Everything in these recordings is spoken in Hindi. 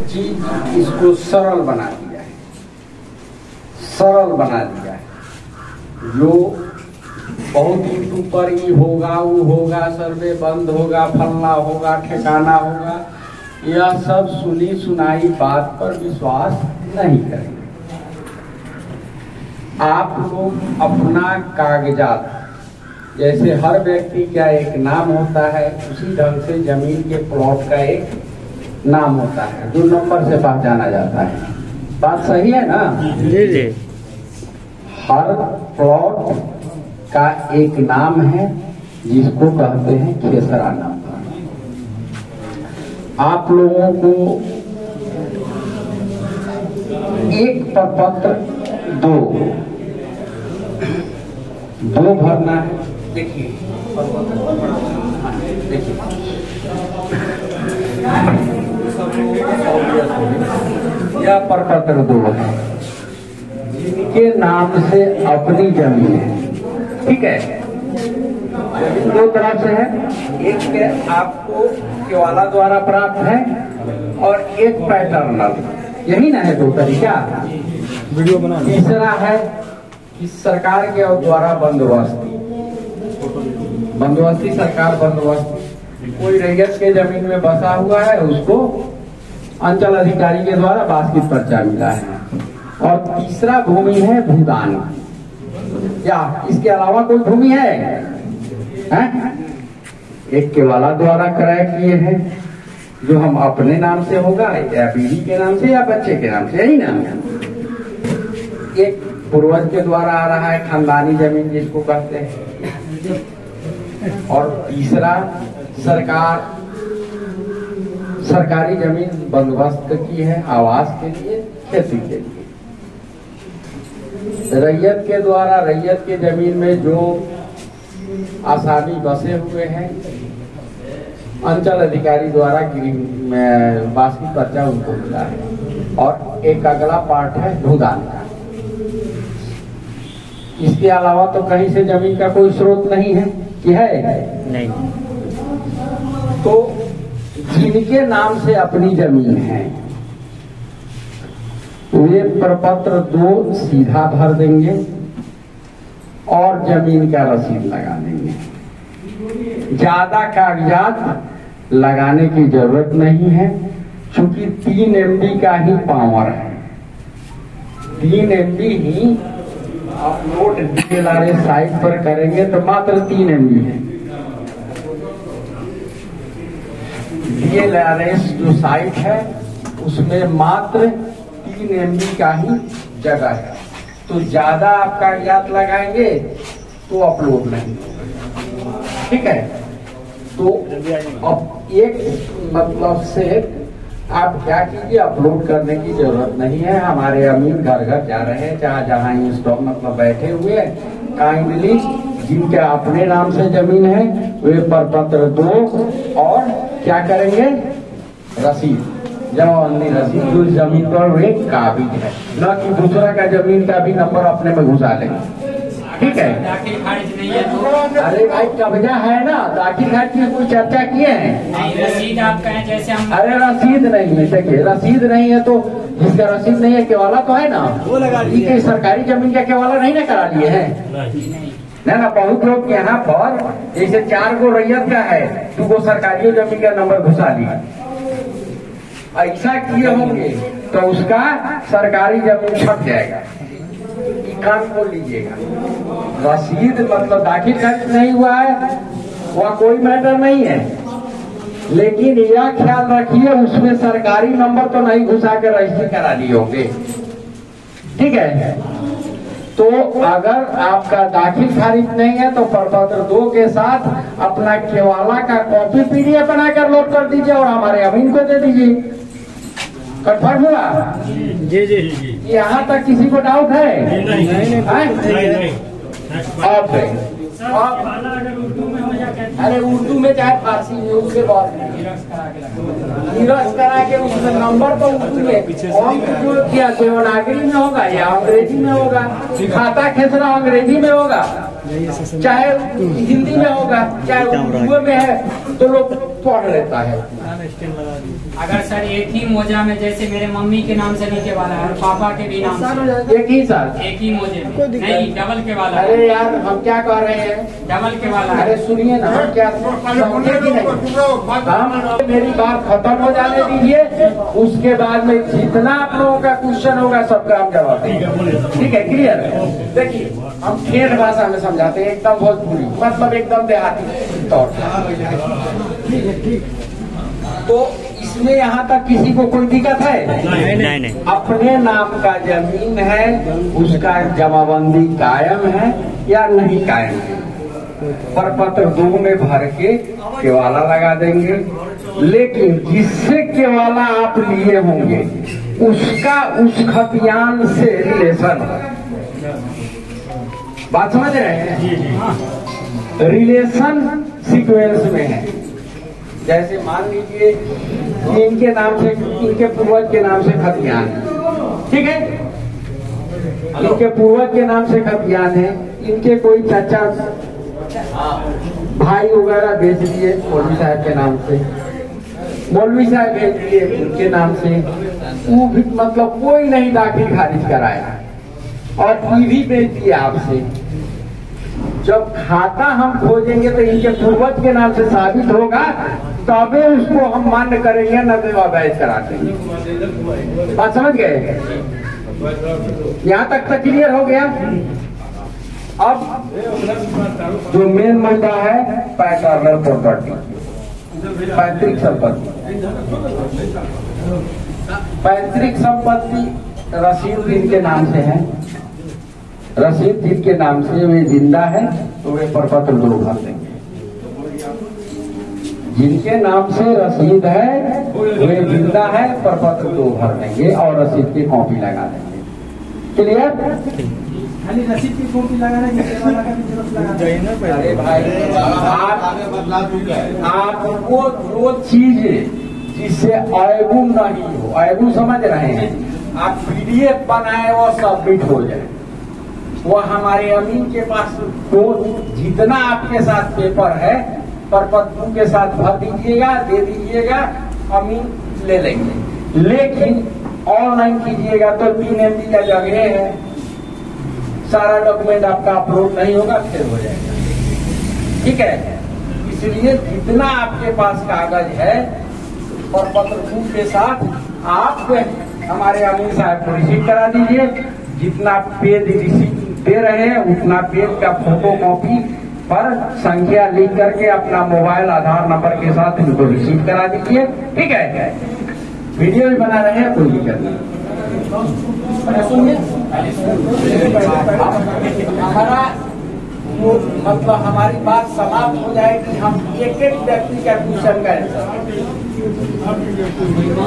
चीज इसको सरल बना दिया है, सरल बना दिया है। जो बहुत यूट्यूब पर ही होगा, वो होगा, सर्वे बंद होगा, फलना होगा, ठिकाना होगा, यह सब सुनी सुनाई बात पर विश्वास नहीं करेंगे। आप लोग अपना कागजात, जैसे हर व्यक्ति का एक नाम होता है, उसी ढंग से जमीन के प्लॉट का एक नाम होता है जो नंबर से पहचाना जाता है। बात सही है ना? जी जी। हर प्लॉट का एक नाम है जिसको कहते हैं खेसरा नंबर। आप लोगों को एक प्रपत्र दो भरना है। देखिए देखिए, यह प्रपत्र 2 है जिनके नाम से अपनी जमीन है। ठीक है, जमीन 2 तरह से है, एक के आपको केवाला द्वारा प्राप्त है और एक पैटर्नल। यही ना है 2 तरीका। वीडियो बना। तीसरा है कि सरकार के द्वारा बंदोबस्ती सरकार बंदोबस्ती। कोई रैयत के जमीन में बसा हुआ है, उसको अंचल अधिकारी के द्वारा बास्किट पर्चा मिला है। और तीसरा भूमि है भूदान। क्या इसके अलावा कोई भूमि है? एक केवाला द्वारा क्रय किए हैं जो हम अपने नाम से होगा या बीवी के नाम से या बच्चे के नाम से, यही नाम है। एक पूर्वज के द्वारा आ रहा है खानदानी जमीन जिसको कहते हैं। और तीसरा सरकारी जमीन बंदोबस्त की है, आवास के लिए, खेती के लिए। रैयत के द्वारा रैयत के जमीन में जो आसामी बसे हुए हैं, अंचल अधिकारी द्वारा बास्किट पर्चा उनको मिला है। और एक अगला पार्ट है भूदान का। इसके अलावा तो कहीं से जमीन का कोई स्रोत नहीं है कि है? नहीं। तो जिनके नाम से अपनी जमीन है वे प्रपत्र 2 सीधा भर देंगे और जमीन का रसीद लगा देंगे। ज्यादा कागजात लगाने की जरूरत नहीं है, क्योंकि 3 MB का ही पावर है। 3 MB ही अपलोड DLRA साइट पर करेंगे तो मात्र 3 MB है। DLRA जो साइट है उसमें मात्र 3 MB का ही जगह है। तो ज्यादा आप कागजात लगाएंगे तो अपलोड नहीं। ठीक है, तो अब एक मतलब से आप क्या कीजिए, अपलोड करने की जरूरत नहीं है। हमारे अमीर घर घर जा रहे हैं, चाहे जहाँ इंस्टॉल मतलब बैठे हुए हैं। काइंडली जिनके अपने नाम से जमीन है वे प्रपत्र 2 और क्या करेंगे, रसीद, जमाबंदी रसीद जो जमीन पर वे काबिज है, न कि दूसरा का जमीन का भी नंबर अपने में घुसा लेंगे। ठीक है, दाखिल खारिज नहीं है तो? अरे भाई कब्जा है ना, दाखिल खारिज की कोई चर्चा किए हैं? नहीं, रसीद आप कहें जैसे हम। अरे रसीद नहीं है, देखिए रसीद नहीं है तो जिसका रसीद नहीं है केवाला तो है ना, वो लगा लीजिए। सरकारी जमीन का केवाला नहीं ना करा लिए है ना। बहुत लोग यहाँ पर जैसे 4 गो रैयत का है, 2 गो सरकारी जमीन का नंबर घुसा लिया, ऐसा किए होंगे तो उसका सरकारी जमीन छप जाएगा। कान खोल लीजिएगा, रसीद मतलब दाखिल खर्च नहीं हुआ है वह कोई मैटर नहीं है, लेकिन यह ख्याल रखिए उसमें सरकारी नंबर तो नहीं घुसा कर रजिस्ट्री करा लिए होंगे। ठीक है, तो अगर आपका दाखिल खारिज नहीं है तो प्रपत्र 2 के साथ अपना केवाला का कॉपी PDF बनाकर लोड कर दीजिए और हमारे अमीन को दे दीजिए। कन्फर्म हुआ? जी जी जी। यहाँ तक किसी को डाउट है? नहीं। अरे उर्दू में चाहे फारसी में, उसके बाद करा के उसमें नंबर तो उर्दू में, जो क्या देवनागरी में होगा या अंग्रेजी में होगा, खाता खेसरा अंग्रेजी में होगा, चाहे हिंदी में होगा, चाहे उर्दू में है, तो लोग पढ़ लेता है। अगर सर एक ही मोजा में जैसे मेरे मम्मी के नाम से नीचे वाला है और पापा के भी नाम से एक ही साथ एक ही मोजे में, नहीं डबल के वाला है। अरे यार हम क्या कह रहे हैं, डबल के वाला है। अरे सुनिए ना, हम क्या समझे कि नहीं, हम मेरी बात खत्म हो जाने दीजिए, उसके बाद में जितना आप लोगों का क्वेश्चन होगा सबका हम जवाब देंगे। ठीक है, क्लियर है। देखिए हम ठेठ भाषा में समझाते हैं, एकदम भोजपुरी, मतलब एकदम देहाती तौर पर। तो इसमें यहाँ तक किसी को कोई दिक्कत है? नहीं। अपने नाम का जमीन है, उसका जमाबंदी कायम है या नहीं कायम है, प्रपत्र 2 में भर के केवाला लगा देंगे। लेकिन जिससे केवाला आप लिए होंगे उसका उस खतियान से रिलेशन, बात समझ रहे हैं, रिलेशन सीक्वेंस में है। जैसे मान लीजिए कि इनके नाम से, इनके पूर्वज के नाम से खतियान, ठीक है, इनके पूर्वज के नाम से खतियान है, इनके कोई चाचा भाई वगैरह बेच दिए मौलवी साहब के नाम से, मौलवी साहब भेज दिए उनके नाम से, वो भी मतलब कोई नहीं दाखिल खारिज कराया और टीवी बेच दिया आपसे। जब खाता हम खोजेंगे तो इनके पूर्वज के नाम से साबित होगा, तबे उसको हम मान्य करेंगे, न तो अवैध करा देंगे। बात समझ गए? यहाँ तक क्लियर हो गया। अब जो मेन मुद्दा है पैटर्नल प्रॉपर्टी, पैतृक संपत्ति। पैतृक संपत्ति रसीद इनके नाम से है, रसीद जिनके नाम से वे जिंदा है तो वे प्रपत्र 2 भर देंगे। जिनके नाम से रसीद है वे जिंदा है, प्रपत्र 2 भर देंगे और रसीद की कॉपी लगा देंगे। क्लियर? खाली रसीद की कॉपी लगाना है। अरे भाई आपको जो चीज जिससे ऐबू नहीं हो, ऐबू समझ रहे हैं, आप पीडीएफ बनाए वो सबमिट हो जाए, वो हमारे अमीन के पास तो जितना आपके साथ पेपर है प्रपत्र के साथ भर दीजिएगा, दे दीजिएगा, अमीन ले लेंगे। लेकिन ऑनलाइन कीजिएगा तो 3 MB का जगह है, सारा डॉक्यूमेंट आपका अपलोड नहीं होगा, फिर हो जाएगा। ठीक है, इसलिए जितना आपके पास कागज है प्रपत्र 2 के साथ आप हमारे अमीन साहब को रिसीव करा दीजिए। जितना पेज रिसीव दे रहे हैं उतना पेज का फोटो कॉपी पर संख्या लिख करके अपना मोबाइल आधार नंबर के साथ इनको रिसीव करा दीजिए। ठीक है, वीडियो भी बना रहे हैं, कोई दिक्कत नहीं। सुनिए, हमारा मतलब हमारी बात समाप्त हो जाएगी, हम एक एक व्यक्ति का क्वेश्चन का आंसर।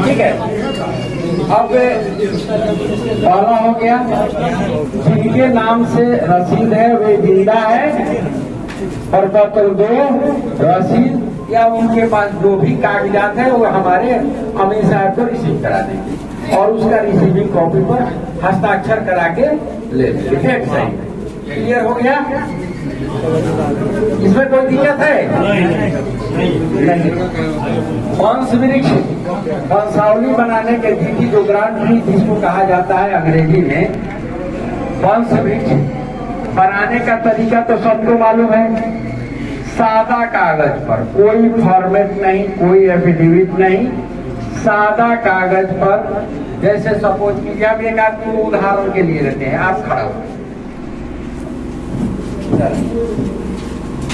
ठीक है, अब पहला हो गया जिनके नाम से रसीद है वे जिंदा है, प्रपत्र 2 रसीद या उनके पास जो भी कागजात है वो हमारे अमीन साहब को रिसीव करा देंगे और उसका रिसीविंग कॉपी पर हस्ताक्षर करा के ले लेंगे। डेट सही, क्लियर हो गया? इसमें कोई दिक्कत है? नहीं। वंश वृक्ष, वंशावली बनाने के नीति जो ग्रांट थी, जिसको कहा जाता है अंग्रेजी में वंश वृक्ष बनाने का तरीका तो सबको मालूम है। सादा कागज पर, कोई फॉर्मेट नहीं, कोई एफिडेविट नहीं, सादा कागज पर। जैसे सपोज कीजिए, हम एक आदमी को उदाहरण के लिए लेते हैं, आप खड़ा हो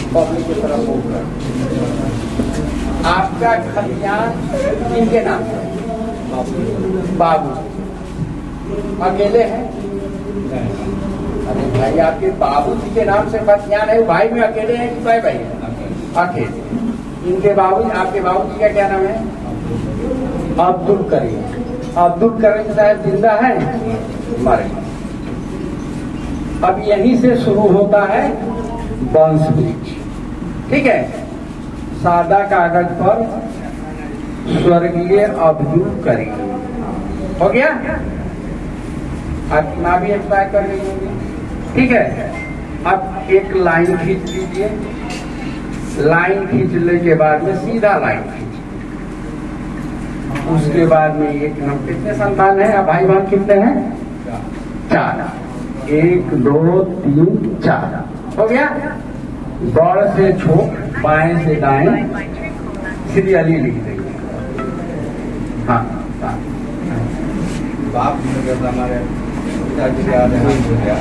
पब्लिक की तरफ होकर, आपका खतियान इनके नाम बाबू अकेले हैं। अरे भाई, आपके बाबूजी के नाम से खतियान है, भाई में अकेले हैं कि भाई भाई अकेले? इनके बाबू, आपके बाबूजी का क्या नाम है? अब्दुल करीम। अब्दुल करीम साहब जिंदा है, मरे। अब यहीं से शुरू होता है वंश वृक्ष। ठीक है, सादा कागज पर स्वर्गीय अब्दुल करीम हो गया, अपना भी एक्सपायर कर गई होगी। ठीक है, अब एक लाइन खींच लीजिए, लाइन खींचने के बाद में सीधा लाइन खींच, उसके बाद में एक नंबर कितने संतान है भाई बहन कितने हैं? 4। 1 2 3 4 हो गया। बड़ से छोट बाएं से दाएं सीरियली लिख देंगे। हाँ बाप हमारे पिताजी का देहांत हो गया,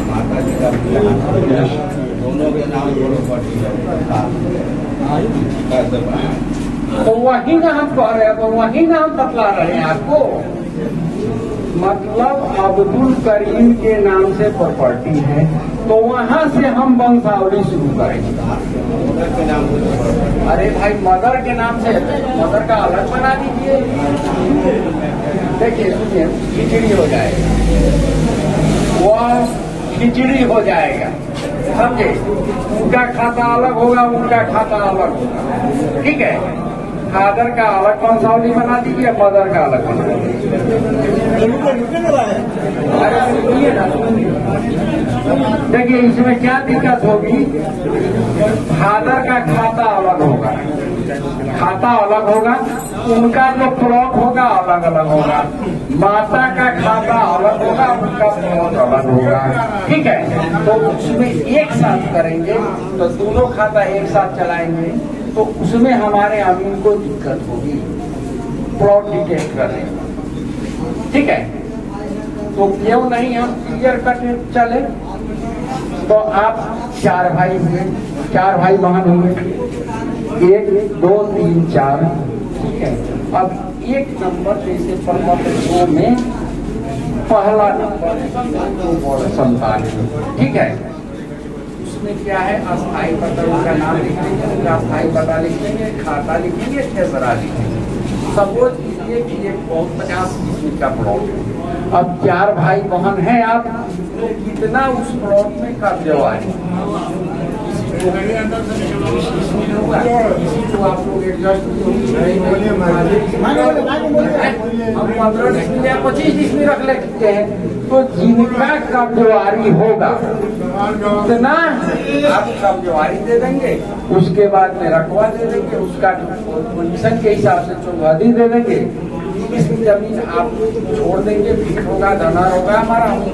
माता जी का देहांत हो गया, दोनों के नाम दोनों तो वही ना हम कह रहे हैं, तो वही ना हम बतला रहे हैं आपको। मतलब अब्दुल करीम के नाम से प्रॉपर्टी है, तो वहां से हम वंशावली शुरू करेंगे। अरे भाई मदर के नाम से, मदर का अलग बना दीजिए। देखिए सुनिए, खिचड़ी हो जाएगा, वह खिचड़ी हो जाएगा, समझे? उनका खाता अलग होगा, उनका खाता अलग होगा, ठीक है। फादर का अलग वंशावली बना दीजिए, मदर का अलग बना दीजिए। अरे सुनिए ना, देखिए इसमें क्या दिक्कत होगी। फादर का खाता अलग होगा, खाता अलग होगा, उनका जो प्लॉट होगा अलग अलग होगा, माता का खाता अलग होगा, उनका प्लॉट अलग होगा, ठीक है। तो उसमें एक साथ करेंगे तो दोनों खाता एक साथ चलाएंगे, तो उसमें हमारे अमीन को दिक्कत होगी प्लॉट डिटेक्ट करने, ठीक है। तो क्यों नहीं हम क्लियर कट चले। तो आप 4 भाई हुए, 4 भाई बहन हुए, 1 2 3 4, ठीक है। अब एक नंबर जैसे प्रपत्र 2 में पहला नंबर संतान, ठीक है। उसमें क्या है, अस्थायी पता, उनका नाम लिख लेंगे, उनका अस्थायी पता लिख लेंगे, खाता लिखेंगे, ठेसरा लिखेंगे। सपोज कीजिए कि एक 50 का प्लॉट है। अब 4 भाई बहन हैं आप, तो कितना उस प्लॉट में कब्जा है, तो आप लोग एडजस्ट हम 15 डिस्मिल या 25 डिस्मिल रख लेते हैं। तो जिनका कब्जवारी होगा उतना आप कब्जवारी दे देंगे, उसके बाद में रकबा दे देंगे, उसका पोजीशन के हिसाब से चौहदी दे देंगे। इसकी जमीन आप छोड़ देंगे, फिर होगा धनार होगा हमारा, हम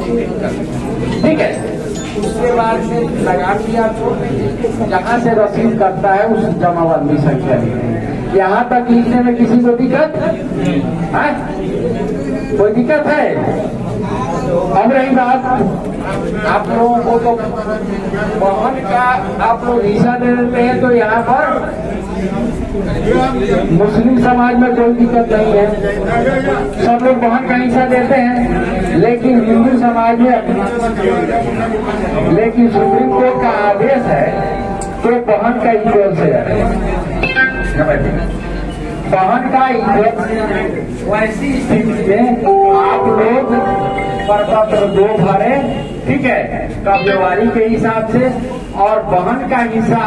ठीक है। उसके बाद में लगान भी आप छोड़ देंगे, जहाँ से रसीद करता है उस जमाबंदी संख्या लिखेंगे। यहाँ तक लिखने में किसी को दिक्कत है? कोई दिक्कत है? अब रही बात, आप लोगों को तो बहन का आप लोग हिस्सा दे देते हैं, तो यहाँ पर मुस्लिम समाज में कोई दिक्कत नहीं है, सब लोग बहन का हिस्सा देते हैं। लेकिन हिंदू समाज में, लेकिन सुप्रीम कोर्ट का आदेश है तो बहन का इक्वल से बहन का इक्वल। वैसी स्थिति में आप लोग प्रपत्र 2 भरे, ठीक है, कब्जेवारी के हिसाब से, और बहन का हिस्सा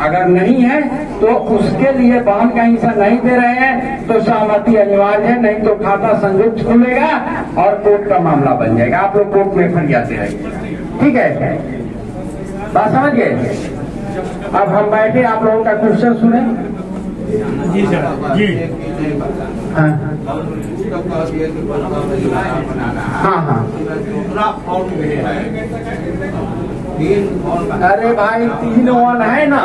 अगर नहीं है तो उसके लिए बहन का हिस्सा नहीं दे रहे हैं तो सहमति अनिवार्य है, नहीं तो खाता संयुक्त खुलेगा और कोर्ट का मामला बन जाएगा। आप लोग कोर्ट में फरियाद दे रहेंगे, ठीक है, बात समझ गए। अब हम बैठे, आप लोगों का क्वेश्चन सुने। जी सर, जी हाँ हाँ अरे भाई 3-1 है ना,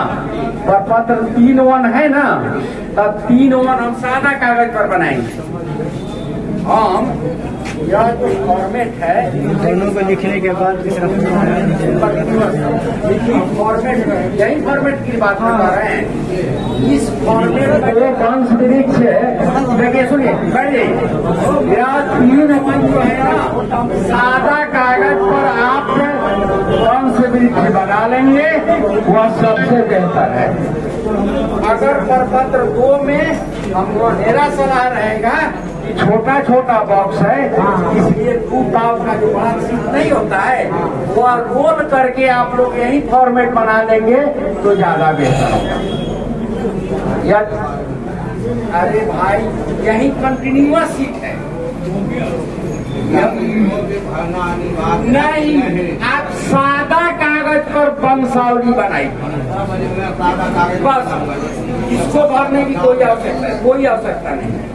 प्रपत्र 3-1 है ना, तब 3-1 हम सादा कागज पर बनाएंगे। हम यह जो फॉर्मेट है, दोनों को लिखने के बाद फॉर्मेट, यही फॉर्मेट की बात कर रहे हैं। इस फॉर्मेट में वंश वृक्ष है, देखिए सुनिए, बैठिए, यह 3-1 जो है ना, सादा कागज पर आप वंश वृक्ष बना लेंगे, वह सबसे बेहतर है। अगर प्रपत्र 2 में हमको मेरा सलाह रहेगा कि छोटा छोटा बॉक्स है, इसलिए 2 पाव का जो बड़ा सीट नहीं होता है, वह रोल करके आप लोग यही फॉर्मेट बना लेंगे तो ज्यादा बेहतर होगा। अरे भाई यही कंटिन्यूअस सीट है, नहीं, आप सादा कागज कागज पर वंशावली बनाई, बस इसको भरने की कोई आवश्यकता नहीं है।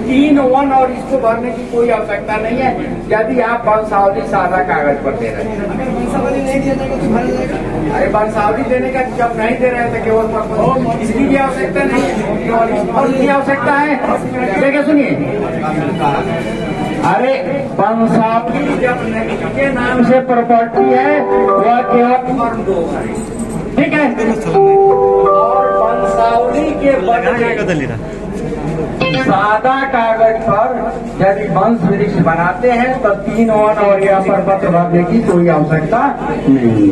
3 1 और इसको भरने की कोई आवश्यकता नहीं है यदि आप वंशावली सादा कागज पर दे रहे हैं। अरे वंशावली देने का जब नहीं दे रहे थे केवल इसकी भी आवश्यकता नहीं है, केवल इसकी आवश्यकता है। देखिए सुनिए, अरे वंशावली जब के नाम से प्रॉपर्टी है वह केवल फॉर्म 2 है, ठीक है। और वंशावली के बदले सादा कागज पर यदि वंश वृक्ष बनाते हैं तो 3 1 और यह प्रपत्र भरने की कोई आवश्यकता नहीं।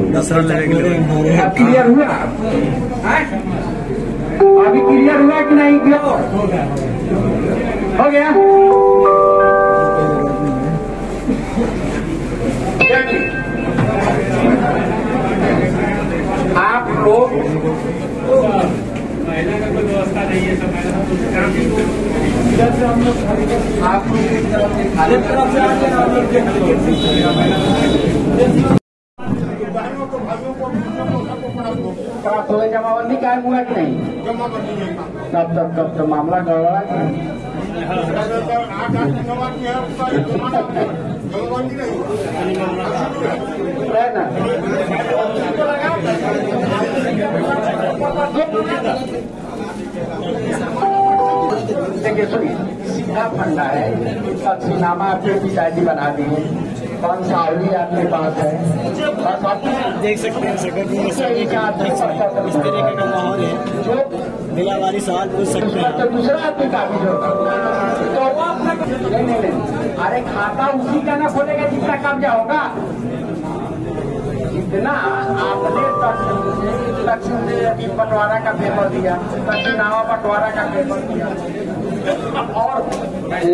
अब क्लियर हुआ? अभी क्लियर हुआ कि नहीं? हो गया? आप लोग महिला का कोई व्यवस्था नहीं है, सब आप लोग एक तरफ से खाली तरफ से आके आप लोग जमाबंदी क्या हुआ कि नहीं? तब मामला गड़बड़ा कि नहीं? देखिए सुनिए, सीधा फंडा है, तकसीनामा आपके पिताजी बना दिए, वंशावली आपके पास है, बस आप देख सकते हैं इस तरह का माहौल है जो दिलावारी सवाल पूछ सकते हैं। तो दूसरा आदमी काफी होगा तो नहीं, अरे खाता उसी का ना खोलेगा जितना कब्जा होगा। जितना आपने तकसीम बंटवारा का पेपर दिया, तकसीनामा बंटवारा का पेपर दिया और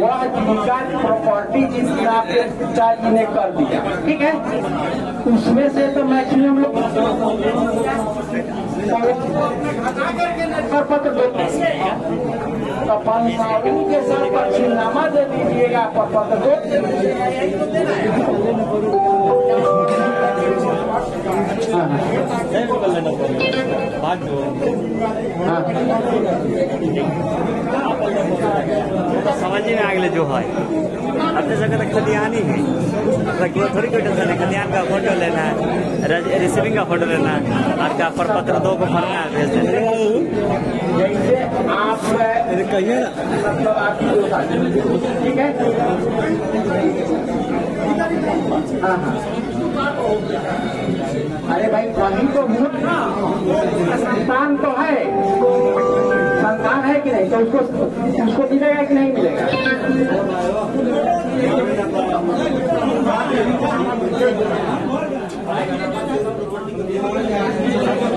वह जीविका प्रॉपर्टी जिसकी आपके पिताजी ने कर दिया, ठीक है, उसमें से तो मैक्सिमम लोग पत्र देते हैं। तो वंशावली के साथ तकसीमनामा दे दीजिएगा, पत्र दो। समझ में आगे जो है अपने जगह खलियान ही है, थोड़ी कोई टेंशन है। खलियान का फोटो लेना है, रिसीविंग का फोटो लेना है और क्या प्रपत्र 2 को भरना है, भेज देना। जैसे आप कहिए ना, मतलब आपकी ठीक है। हाँ, अरे भाई वही तो संतान तो है, संतान है कि नहीं, तो उसको मिलेगा कि नहीं मिलेगा?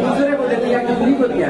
दूसरे को दे दिया, किसी को दिया?